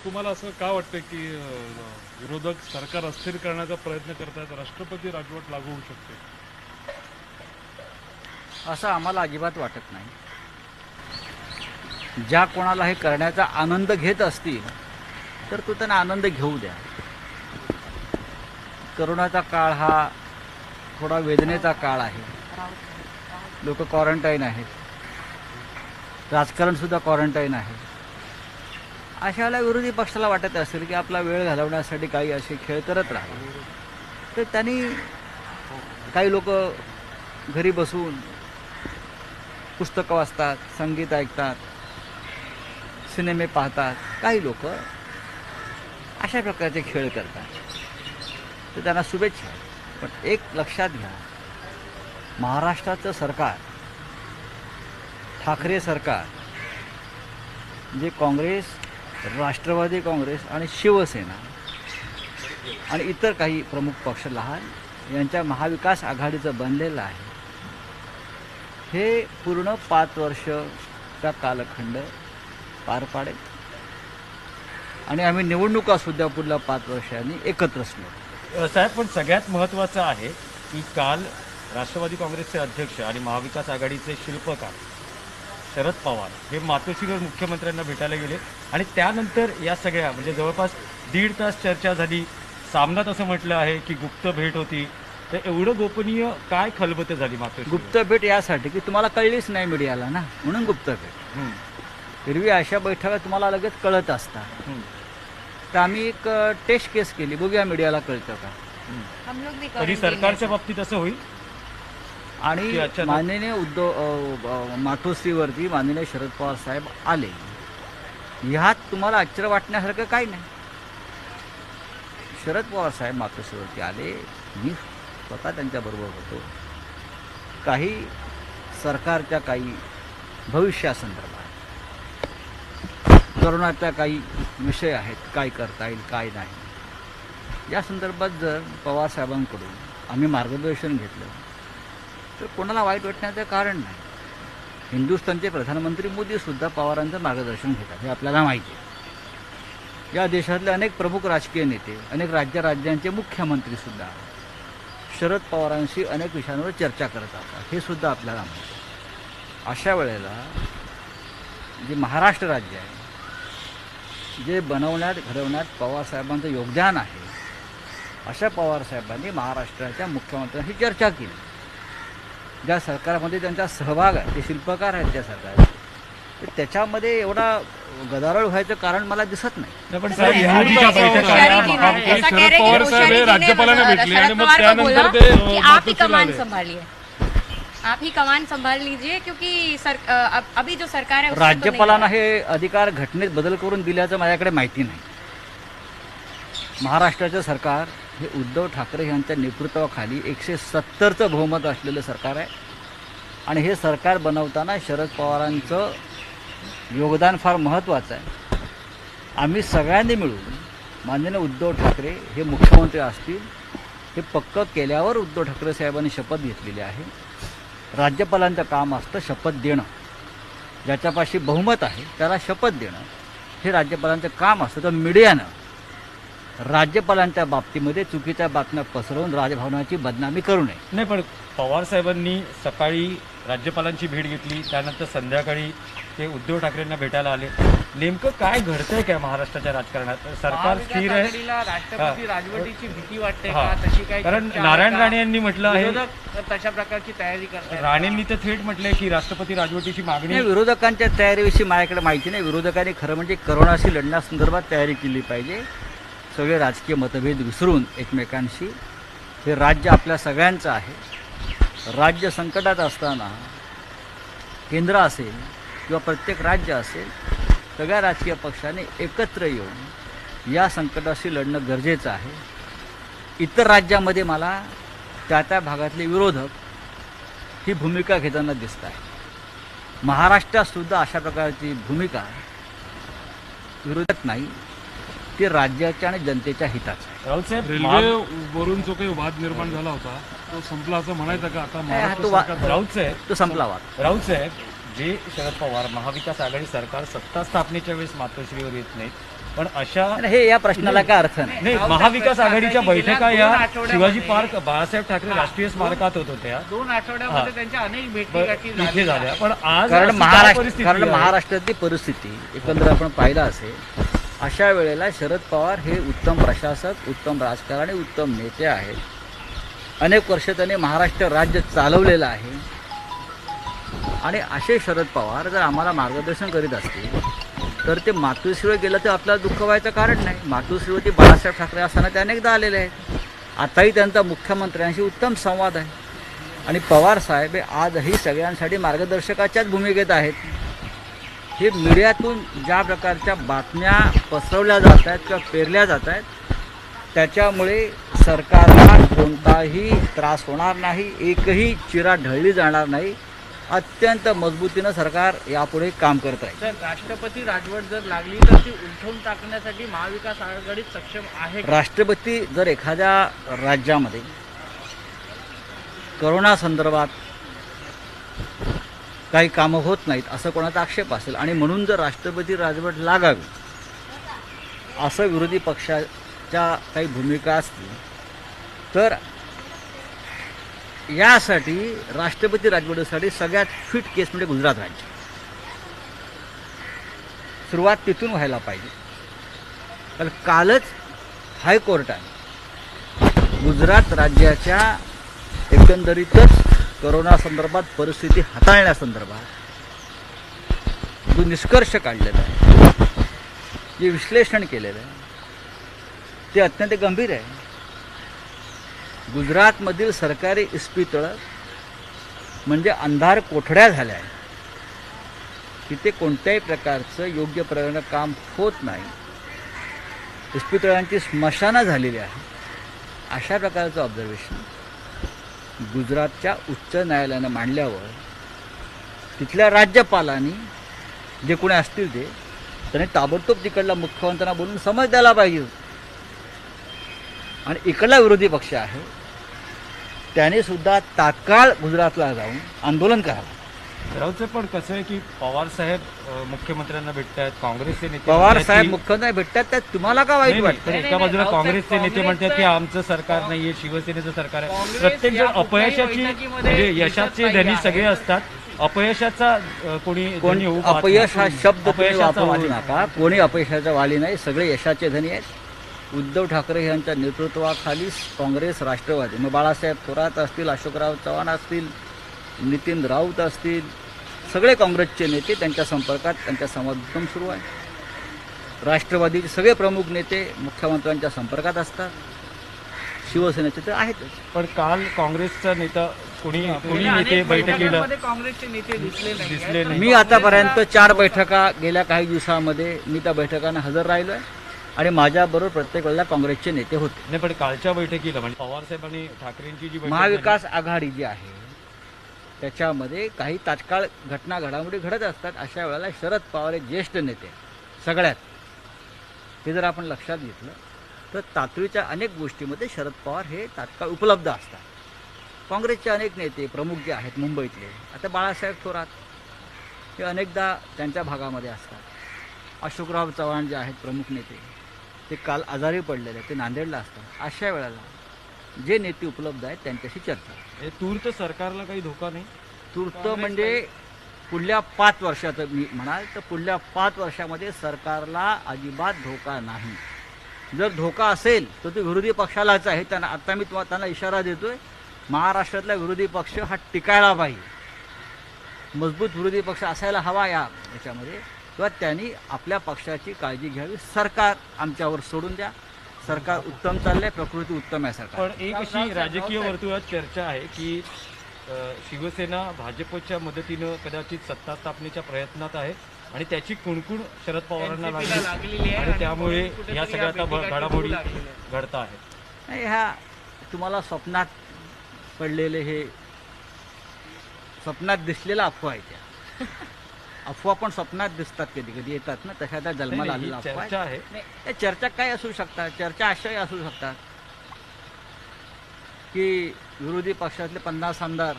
तुम्हाला असं का वाटतं की विरोधक सरकार अस्थिर करण्याचा प्रयत्न करतात, राष्ट्रपती राजवट लागू होऊ शकते? असं आम्हाला अजिबात वाटत नाही. ज्या कोणाला हे करण्याचा आनंद घेत असतील तर तो त्यांना आनंद घेऊ द्या. करोनाचा काळ हा थोडा वेदनेचा काळ आहे. लोक क्वारंटाईन आहेत, राजकारणसुद्धा क्वारंटाईन आहे. अशाला विरोधी पक्षाला वाटत असेल की आपला वेळ घालवण्यासाठी काही असे खेळ करत राहावे, तर त्यांनी काही लोक घरी बसून पुस्तकं वाचतात, संगीत ऐकतात, सिनेमे पाहतात. काही लोक अशा प्रकारचे खेळ करतात, तर त्यांना शुभेच्छा. पण एक लक्षात घ्या, महाराष्ट्राचं सरकार, ठाकरे सरकार, जे काँग्रेस, राष्ट्रवादी काँग्रेस आणि शिवसेना आणि इतर काही प्रमुख पक्ष लहान यांच्या महाविकास आघाडीचं बनलेलं आहे, हे पूर्ण 5 वर्षचा कालखंड पार पाडेल. आणि आम्ही निवडणुकासुद्धा पुढल्या 5 वर्षांनी एकत्र असलो. साहेब, पण सगळ्यात महत्त्वाचं आहे की काल राष्ट्रवादी काँग्रेसचे अध्यक्ष आणि महाविकास आघाडीचे शिल्पकार शरद पवार हे मातोश्रीवर मुख्यमंत्र्यांना भेटायला गेले आणि त्यानंतर या सगळ्या म्हणजे जवळपास 1.5 तास चर्चा झाली. सामनात असं म्हटलं आहे की गुप्त भेट होती. तर एवढं गोपनीय काय खलबतं झाली मातोश्री? गुप्त भेट यासाठी की तुम्हाला कळलीच नाही मीडियाला ना, म्हणून गुप्त भेट. एरवी अशा बैठका तुम्हाला लगेच कळत असतात. तर आम्ही एक टेस्ट केस केली, बघूया मीडियाला कळतं का. तरी सरकारच्या बाबतीत असं होईल. आणि माननीय मातोश्रीवरती माननीय शरद पवार साहेब आले. ह्यात तुम्हाला आश्चर्य वाटण्यासारखं काही नाही. शरद पवार साहेब मातोश्रीवरती आले, मी स्वतः त्यांच्याबरोबर होतो. काही सरकारच्या काही भविष्यासंदर्भात, करोनाच्या काही विषय आहेत, काय करता येईल काय नाही, या संदर्भात जर पवार साहेबांकडून आम्ही मार्गदर्शन घेतलं तर कोणाला वाईट वाटण्याचं कारण नाही. हिंदुस्थानचे प्रधानमंत्री मोदीसुद्धा पवारांचं मार्गदर्शन घेतात, हे आपल्याला माहिती आहे. या देशातले अनेक प्रमुख राजकीय नेते, अनेक राज्यांचे मुख्यमंत्रीसुद्धा शरद पवारांशी अनेक विषयांवर चर्चा करत असतात, हे सुद्धा आपल्याला माहिती आहे. अशा वेळेला जे महाराष्ट्र राज्य आहे, जे बनवण्यात घडवण्यात पवारसाहेबांचं योगदान आहे, अशा पवारसाहेबांनी महाराष्ट्राच्या मुख्यमंत्र्यांशी चर्चा केली. ज्या सरकारमध्ये त्यांचा सहभाग आहे, ते शिल्पकार आहेत त्या सरकार, तर त्याच्यामध्ये एवढा गदारोळ व्हायचं कारण मला दिसत नाही. पण साहेब, याआधीच्या बैठका शरद पवार साहेब हे राज्यपालांना भेटले आणि मग त्यानंतर ते आप ही कमान संभालिए, आप ही कमान संभाल लीजिए, क्योंकि अभी जो सरकार है राज्यपालांना हे अधिकार घटनेत बदल करून दिल्याचं माझ्याकडे माहिती नाही. महाराष्ट्राचं सरकार हे उद्धव ठाकरे यांच्या नेतृत्वाखाली 170चं बहुमत असलेलं सरकार आहे. आणि हे सरकार बनवताना शरद पवारांचं योगदान फार महत्त्वाचं आहे. आम्ही सगळ्यांनी मिळून माननीय उद्धव ठाकरे हे मुख्यमंत्री असतील हे पक्क केल्यावर उद्धव ठाकरे साहेबांनी शपथ घेतलेली आहे. राज्यपालांचं काम असतं शपथ देणं. ज्याच्यापाशी बहुमत आहे त्याला शपथ देणं हे राज्यपालांचं काम असतं. तर मीडियानं राज्यपालांच्या बाबतीमध्ये चुकीच्या बातम्या पसरवून राजभवनाची बदनामी करू नये. नाही, पण पवार साहेबांनी सकाळी राज्यपालांची भेट घेतली, त्यानंतर संध्याकाळी ते उद्धव ठाकरेंना भेटायला आले. नेमकं काय घडतंय काय महाराष्ट्राच्या राजकारणात? सरकार स्थिर आहे, राष्ट्रपती राजवटीची भीती वाटते का? तशी काय? कारण नारायण राणे यांनी म्हटलं आहे, तशा प्रकारची तयारी करतात. राणेंनी तर थेट म्हटलंय की राष्ट्रपती राजवटीची मागणी. नाही, विरोधकांच्या तयारीविषयी माझ्याकडे माहिती नाही. विरोधकांनी खरं म्हणजे करोनाशी लढण्यासंदर्भात तयारी केली पाहिजे. सगळे राजकीय मतभेद विसरून एकमेकांशी, हे राज्य आपल्या सगळ्यांचं आहे. राज्य संकटात असताना केंद्र असेल किंवा प्रत्येक राज्य असेल, सगळ्या राजकीय पक्षांनी एकत्र येऊन या संकटाशी लढणं गरजेचं आहे. इतर राज्यामध्ये मला त्या भागातले विरोधक ही भूमिका घेताना दिसत आहे. महाराष्ट्रातसुद्धा अशा प्रकारची भूमिका विरोधक नाही, ते राज्याच्या आणि जनतेच्या हिताचं आहे. राऊत साहेब, रेल्वेवरून जो काही वाद निर्माण झाला होता तो संपला असं म्हणायचं का? आता महाराष्ट्र सरकार राऊत साहेब, तो संपला वाद. राऊत साहेब, जे शरद पवार महाविकास आघाडी सरकार सत्ता स्थापनेच्या वेळेस मातोश्रीवर येत नाहीत, पण अशा आणि हे या प्रश्नाला काय अर्थ नाही. नाही, महाविकास आघाडीच्या बैठका या शिवाजी पार्क बाळासाहेब ठाकरे राष्ट्रीय स्मारकात होत होत्या 2 आठवड्यामध्ये त्यांच्या अनेक भेटी गाठी इथे झाल्या. पण आज कारण अशी काय परिस्थिती कारण आहे? महाराष्ट्रातली परिस्थिती एकंदर आपण पाहिलं असेल, अशा वेळेला शरद पवार हे उत्तम प्रशासक, उत्तम राजकारणी, उत्तम नेते आहेत. अनेक वर्ष त्यांनी महाराष्ट्र राज्य चालवलेलं आहे आणि असे शरद पवार जर आम्हाला मार्गदर्शन करीत असतील तर ते मातोश्रीवर गेलं तर आपल्याला दुःख व्हायचं कारण नाही. मातोश्रीवरती बाळासाहेब ठाकरे असताना ते अनेकदा आलेले आहेत. आताही त्यांचा मुख्यमंत्र्यांशी उत्तम संवाद आहे आणि पवार साहेब हे आजही सगळ्यांसाठी मार्गदर्शकाच्याच भूमिकेत आहेत. हे मीडियातून ज्या प्रकारच्या बातम्या पसरवल्या जात आहेत किंवा पेरल्या जात आहेत त्याच्यामुळे सरकारला कोणताही त्रास होणार नाही, एकही चिरा ढळली जाणार नाही. अत्यंत मजबूतीनं सरकार यापुढे काम करत आहे. तर राष्ट्रपती राजवट जर लागली तर ती उलथवून टाकण्यासाठी महाविकास आघाडी सक्षम आहे का? राष्ट्रपती जर एखाद्या राज्यामध्ये करोना संदर्भात काही कामं होत नाहीत असं कोणाचा आक्षेप असेल आणि म्हणून जर राष्ट्रपती राजवट लागावी असं विरोधी पक्षाच्या काही भूमिका असतील तर यासाठी राष्ट्रपती राजवटीसाठी सगळ्यात फिट केस म्हणजे गुजरात राज्य. सुरुवात तिथून व्हायला पाहिजे. कारण कालच हायकोर्टाने गुजरात राज्याच्या एकंदरीतच करोना संदर्भात परिस्थिती हाताळण्यासंदर्भात जो निष्कर्ष काढलेला आहे, जे विश्लेषण केलेलं आहे ते अत्यंत गंभीर आहे. गुजरातमधील सरकारी इस्पितळं म्हणजे अंधार कोठड्या झाल्या आहेत. तिथे कोणत्याही प्रकारचं योग्य प्रकारे काम होत नाही. इस्पितळांची स्मशानं झालेली आहे. अशा प्रकारचं ऑब्झर्वेशन गुजरातच्या उच्च न्यायालयानं मांडल्यावर तिथल्या राज्यपालांनी जे कोणी असतील ते त्यांनी ताबडतोब तिकडल्या मुख्यमंत्र्यांना बोलून समज द्यायला पाहिजे. आणि इकडला विरोधी पक्ष आहे त्याने सुद्धा तात्काळ गुजरातला जाऊन आंदोलन करावं. राऊतचं पण कसं आहे की पवार साहेब मुख्यमंत्र्यांना भेटतात, काँग्रेसचे नेते पवार म्हणतात साहेब की- मुख्यमंत्री भेटतात त्यात तुम्हाला का वाईट नाही, वाटतं? नाही, एका बाजूला काँग्रेसचे नेते म्हणतात की आमचं सरकार नाहीये, शिवसेनेचं सरकार आहे. काँग्रेस प्रत्येक या जण कुठल्याही अपयशाची बैठकीमध्ये म्हणजे दिसत यशाचे नाही धनी आहे. सगळे असतात. अपयशाचा कोणी धनी होऊ पाहत अपयश हा नाही. शब्द तुम्ही अपयशाचा वापरू वाली. नका. कोणी अपयशाचा वाली नाही, सगळे यशाचे धनी आहेत. उद्धव ठाकरे यांच्या नेतृत्वाखाली काँग्रेस, राष्ट्रवादी, मग बाळासाहेब थोरात असतील, अशोकराव चव्हाण असतील, नितीन राऊत असतील, सगळे काँग्रेसचे नेते त्यांच्या संपर्कात, त्यांच्या संवाद उत्तम सुरू आहे. राष्ट्रवादीचे सगळे प्रमुख नेते मुख्यमंत्र्यांच्या संपर्कात असतात. शिवसेनेचे तर आहेतच. पण काल काँग्रेसचा नेता कोणी गेल्या नेते अनेक बैठकीला बैठकांमध्ये काँग्रेसचे नेते दिसले नाही. मी आतापर्यंत 4 बैठका गेल्या काही दिवसामध्ये मी त्या बैठकांना हजर राहिलो आहे आणि माझ्याबरोबर प्रत्येक वेळेला काँग्रेसचे नेते होते. नाही, पण कालच्या बैठकीला म्हणजे पवार साहेब आणि ठाकरेंची जी बैठक महाविकास आघाडी जी आहे त्याच्यामध्ये काही तात्काळ घटना घडामोडी घडत असतात. अशा वेळेला शरद पवार हे ज्येष्ठ नेते सगळ्यात, हे जर आपण लक्षात घेतलं तर तातडीच्या अनेक गोष्टीमध्ये शरद पवार हे तात्काळ उपलब्ध असतात. काँग्रेसचे अनेक नेते प्रमुख जे आहेत मुंबईतले, आता बाळासाहेब थोरात हे अनेकदा त्यांच्या भागामध्ये असतात. अशोकराव चव्हाण जे आहेत प्रमुख नेते ते काल आजारी पडलेले, ते नांदेडला असतात. अशा वेळेला जे नेते उपलब्ध आहेत त्यांच्याशी चर्चा. हे तूर्त सरकारला काही धोका नाही. तूर्त म्हणजे पुढल्या 5 वर्षाचं मी म्हणाल तर पुढल्या 5 वर्षामध्ये सरकारला अजिबात धोका नाही. जर धोका असेल तर तो विरोधी पक्षालाच आहे. त्यांना आता मी त्यांना इशारा देतोय, महाराष्ट्रातला विरोधी पक्ष हा टिकायला पाहिजे. मजबूत विरोधी पक्ष असायला हवा याच्यामध्ये, किंवा त्यांनी आपल्या पक्षाची काळजी घ्यावी. सरकार आमच्यावर सोडून द्या, सरकार उत्तम चाललंय, प्रकृती उत्तम आहे सरकार. पण एक अशी राजकीय वर्तुळात चर्चा आहे की शिवसेना भाजपच्या मदतीनं कदाचित सत्ता स्थापनेच्या प्रयत्नात आहे आणि त्याची कुणकुण शरद पवारांना लागली लागलेली आहे आणि त्यामुळे कुठेतरी या सगळ्या आता भेटीगाठी घडामोडी होऊ लागलेल्या आहेत. घडत आहेत. नाही, ह्या तुम्हाला स्वप्नात पडलेले हे स्वप्नात दिसलेल्या अफवा आहेत. त्या अफवा पण स्वप्नात दिसतात, कधी कधी येतात ना, तशा त्या जन्माला नाही, आलेल्या ही अफवा चर्चा आहेत. आहे. नाही, त्या चर्चा काय असू शकतात? चर्चा अशाही असू शकतात की विरोधी पक्षातले 50 आमदार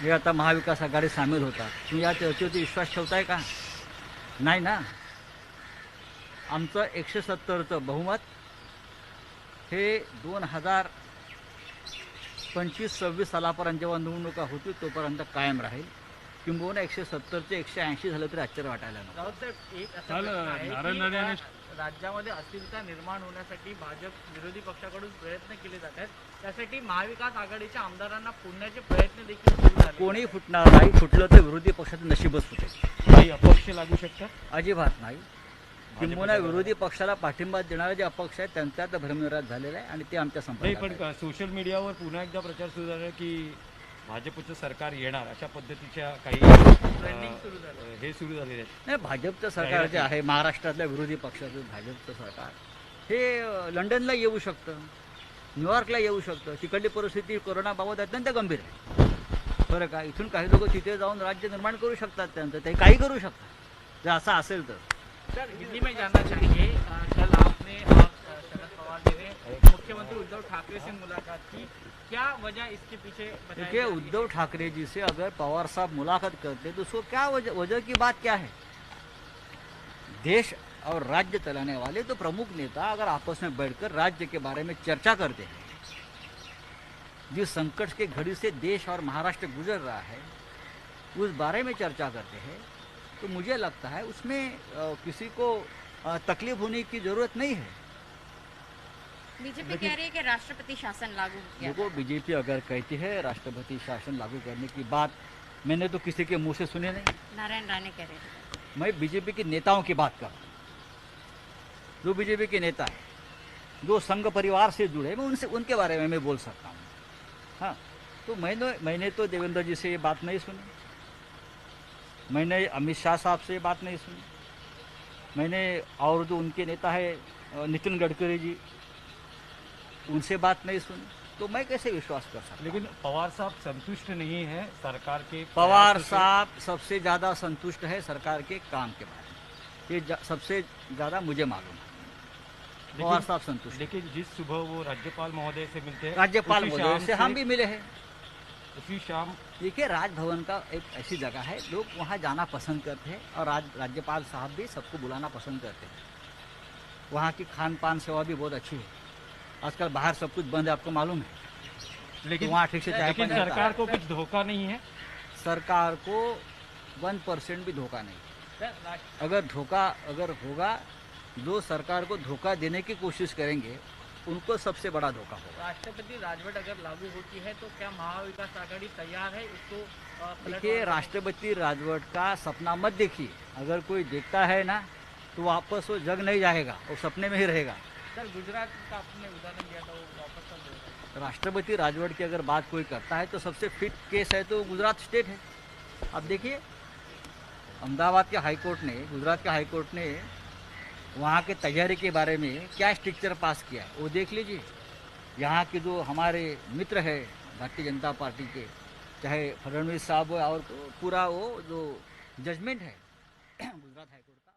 हे आता महाविकास आघाडीत सामील होतात. तुम्ही या चर्चेवरती विश्वास ठेवताय का? नाही ना. आमचं 170चं बहुमत हे 2025-26 सालापर्यंत जेव्हा निवडणुका होती तोपर्यंत कायम राहील. किंबहुना 170चे 180 झालं तरी आश्चर्य वाटायला नको. राऊत साहेब, एक असा काल प्रश्न आहे नारायण की राणे यांनी राज्यामध्ये अस्थिरता निर्माण होण्यासाठी भाजप विरोधी पक्षाकडून प्रयत्न केले जात आहेत. त्यासाठी महाविकास आघाडीच्या आमदारांना फोडण्याचे प्रयत्न देखील सुरू झाले. कोणी फुटणार नाही. फुटलं तर विरोधी पक्षाचं नशीबच फुटेल. काही अपक्ष लागू शकतात. अजिबात नाही. किंबहुना विरोधी पक्षाला पाठिंबा देणारे जे अपक्ष आहेत त्यांच्यात भ्रमनिराश झालेला आहे आणि ते आमच्या नाही, संपर्कात पण आहेत. सोशल मीडियावर पुन्हा एकदा प्रचार सुरू झाला की भाजपचं सरकार येणार अशा पद्धतीच्या काही ट्रेंडिंग सुरू झालं. हे सुरू झालेले आहेत. नाही, भाजपचं सरकार जे आहे महाराष्ट्रातल्या विरोधी पक्षाचं भाजपचं सरकार हे लंडनला येऊ शकतं, न्यूयॉर्कला येऊ शकतं. तिकडली परिस्थिती कोरोनाबाबत अत्यंत गंभीर आहे. बरं का, इथून काही लोक तिथे जाऊन राज्य निर्माण करू शकतात. त्यांचं ते काही करू शकतात जर असं असेल तर. सर, हिंदी में जानना चाहेंगे, कल आपने शरद पवार जी ने मुख्यमंत्री उद्धव ठाकरे से मुलाकात की, क्या वजह इसके पीछे बताया देखिए, जा रही है? उद्धव ठाकरे जी से अगर पवार साहब मुलाकात करते तो उसको क्या वजह की बात क्या है? देश और राज्य चलाने वाले तो प्रमुख नेता अगर आपस में बैठकर राज्य के बारे में चर्चा करते हैं, जिस संकट के घड़ी से देश और महाराष्ट्र गुजर रहा है उस बारे में चर्चा करते हैं, तो मुझे लगता है उसमें किसी को तकलीफ होने की ज़रूरत नहीं है. बीजेपी कह रही है कि राष्ट्रपति शासन लागू किया देखो, बीजेपी अगर कहती है राष्ट्रपति शासन लागू करने की बात, मैंने तो किसी के मुंह से सुनी नहीं. नारायण राणे कह रहे थे. मैं बीजेपी के नेताओं की बात कर रहा हूँ. जो बीजेपी के नेता हैं, जो संघ परिवार से जुड़े, मैं उनके बारे में मैं बोल सकता हूँ. हाँ, तो मैंने तो देवेंद्र जी से ये बात नहीं सुनी, मैंने अमित शाह साहब से ये बात नहीं सुनी, मैंने और जो उनके नेता है नितिन गडकरी जी, उनसे बात नहीं सुनी. तो मैं कैसे विश्वास कर सकता हूँ? लेकिन पवार साहब संतुष्ट नहीं है सरकार के पवार प्रयासों से। साहब सबसे ज़्यादा संतुष्ट है सरकार के काम के बारे में. ये सबसे ज़्यादा मुझे मालूम है. पवार साहब संतुष्ट हैं. लेकिन जिस सुबह वो राज्यपाल महोदय से मिलते हैं, राज्यपाल उसी महोदय शाम से हम भी मिले हैं. उसी शाम देखिए, राजभवन का एक ऐसी जगह है, लोग वहाँ जाना पसंद करते हैं और राज्यपाल साहब भी सबको बुलाना पसंद करते हैं. वहाँ की खान पान सेवा भी बहुत अच्छी है. आजकल बाहर सब कुछ बंद है, आपको मालूम है. लेकिन तो वहाँ ठीक से चाय लेकिन पानी होता सरकार है. को कुछ धोखा नहीं है. सरकार को 1% भी धोखा नहीं. सर, अगर होगा, जो सरकार को धोखा देने की कोशिश करेंगे उनको सबसे बड़ा धोखा होगा. राष्ट्रपति राजवट अगर लागू होती है तो क्या महाविकास आघाड़ी तैयार है इसको देखिए, राष्ट्रपति राजवट का सपना मत देखिए. अगर कोई देखता है ना तो वापस वो जग नहीं जाएगा, वो सपने में ही रहेगा. सर, गुजरात का आपने उदाहरण दिया था, वो वापस कब होगा? राष्ट्रपति राजवट की अगर बात कोई करता है तो सबसे फिट केस है तो गुजरात स्टेट है. अब देखिए, अहमदाबाद के हाईकोर्ट ने, गुजरात के हाईकोर्ट ने वहाँ के तैयारी के बारे में क्या स्ट्रिक्चर पास किया है वो देख लीजिए. यहाँ के जो हमारे मित्र है भारतीय जनता पार्टी के, चाहे फडणवीस साहब हो और पूरा वो जो जजमेंट है गुजरात हाईकोर्ट का,